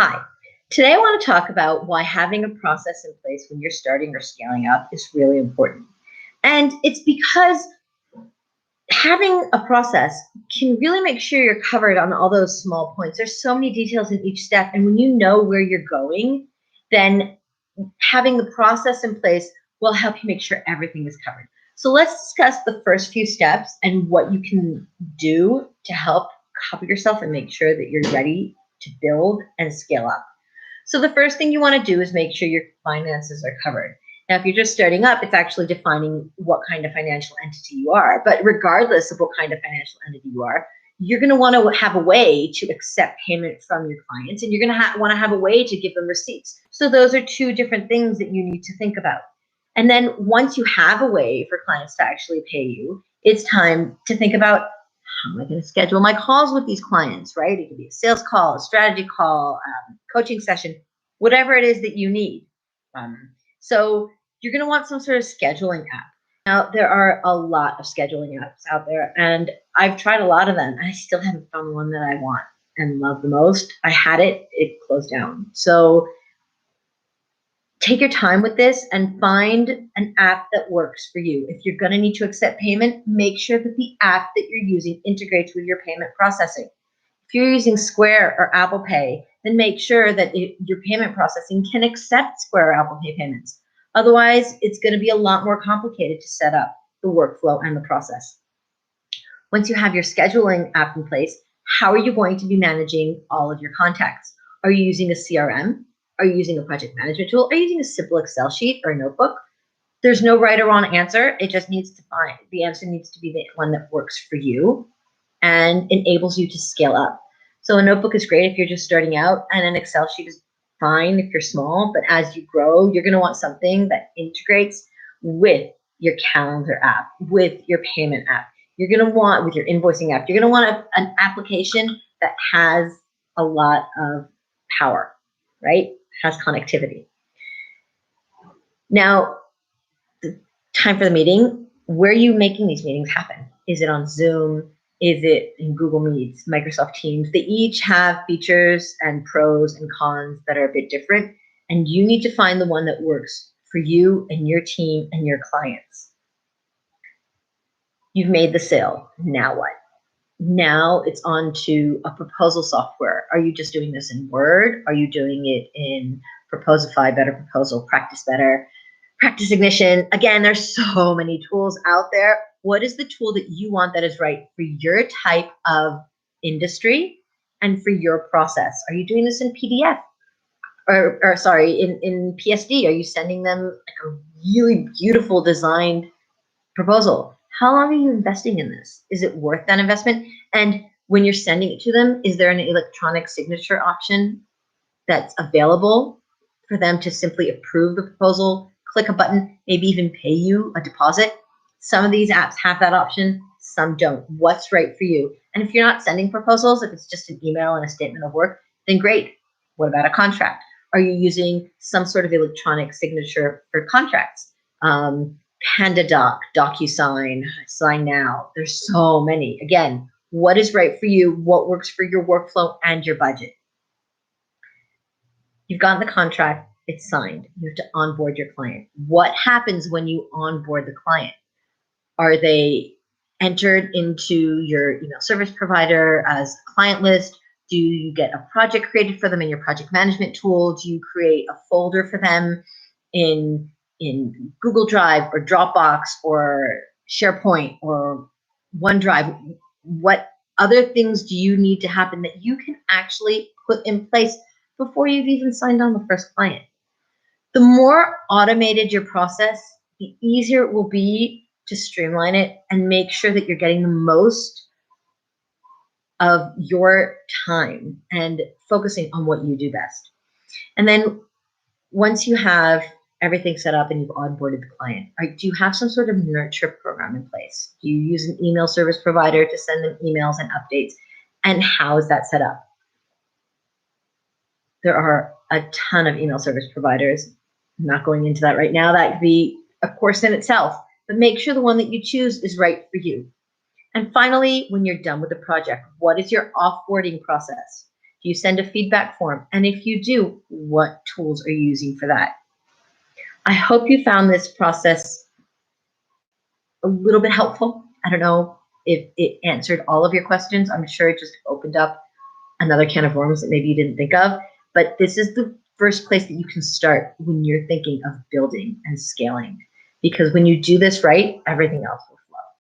Hi. Today I want to talk about why having a process in place when you're starting or scaling up is really important. And it's because having a process can really make sure you're covered on all those small points. There's so many details in each step. And when you know where you're going, then having the process in place will help you make sure everything is covered. So let's discuss the first few steps and what you can do to help cover yourself and make sure that you're ready to build and scale up. So the first thing you want to do is make sure your finances are covered. Now, if you're just starting up, it's actually defining what kind of financial entity you are. But regardless of what kind of financial entity you are, you're going to want to have a way to accept payment from your clients, and you're going to want to have a way to give them receipts. So those are two different things that you need to think about. And then once you have a way for clients to actually pay you, it's time to think about, how am I going to schedule my calls with these clients, right? It could be a sales call, a strategy call, coaching session, whatever it is that you need. So you're going to want some sort of scheduling app. Now, there are a lot of scheduling apps out there, and I've tried a lot of them. I still haven't found one that I want and love the most. I had it closed down. So take your time with this and find an app that works for you. If you're going to need to accept payment, make sure that the app that you're using integrates with your payment processing. If you're using Square or Apple Pay, then make sure that your payment processing can accept Square or Apple Pay payments. Otherwise, it's going to be a lot more complicated to set up the workflow and the process. Once you have your scheduling app in place, how are you going to be managing all of your contacts? Are you using a CRM? Are you using a project management tool? Are you using a simple Excel sheet or a notebook? There's no right or wrong answer. It just needs to find, the answer needs to be the one that works for you and enables you to scale up. So a notebook is great if you're just starting out, and an Excel sheet is fine if you're small, but as you grow, you're going to want something that integrates with your calendar app, with your payment app. You're going to want, with your invoicing app, you're going to want an application that has a lot of power, right? Has connectivity. Now, the time for the meeting. Where are you making these meetings happen? Is it on Zoom? Is it in Google Meets, Microsoft Teams? They each have features and pros and cons that are a bit different, and you need to find the one that works for you and your team and your clients. You've made the sale. Now what? Now it's on to a proposal software. Are you just doing this in Word? Are you doing it in Proposify, Better Proposal, Practice Better, Practice Ignition? Again, there's so many tools out there. What is the tool that you want that is right for your type of industry and for your process? Are you doing this in PDF? Or sorry, in PSD? Are you sending them like a really beautiful designed proposal? How long are you investing in this? Is it worth that investment? And when you're sending it to them, is there an electronic signature option that's available for them to simply approve the proposal, click a button, maybe even pay you a deposit? Some of these apps have that option, some don't. What's right for you? And if you're not sending proposals, if it's just an email and a statement of work, then great. What about a contract? Are you using some sort of electronic signature for contracts? PandaDoc, docusign, Sign Now. There's so many. Again, what is right for you? What works for your workflow and your budget? You've gotten the contract. It's signed. You have to onboard your client. What happens when you onboard the client? Are they entered into your email service provider as a client list? Do you get a project created for them in your project management tool? Do you create a folder for them in Google Drive or Dropbox or SharePoint or OneDrive? What other things do you need to happen that you can actually put in place before you've even signed on the first client? The more automated your process, the easier it will be to streamline it and make sure that you're getting the most of your time and focusing on what you do best. And then once you have everything set up and you've onboarded the client, do you have some sort of nurture program in place? Do you use an email service provider to send them emails and updates? And how is that set up? There are a ton of email service providers. I'm not going into that right now. That could be a course in itself, but make sure the one that you choose is right for you. And finally, when you're done with the project, what is your offboarding process? Do you send a feedback form? And if you do, what tools are you using for that? I hope you found this process a little bit helpful. I don't know if it answered all of your questions. I'm sure it just opened up another can of worms that maybe you didn't think of. But this is the first place that you can start when you're thinking of building and scaling. Because when you do this right, everything else will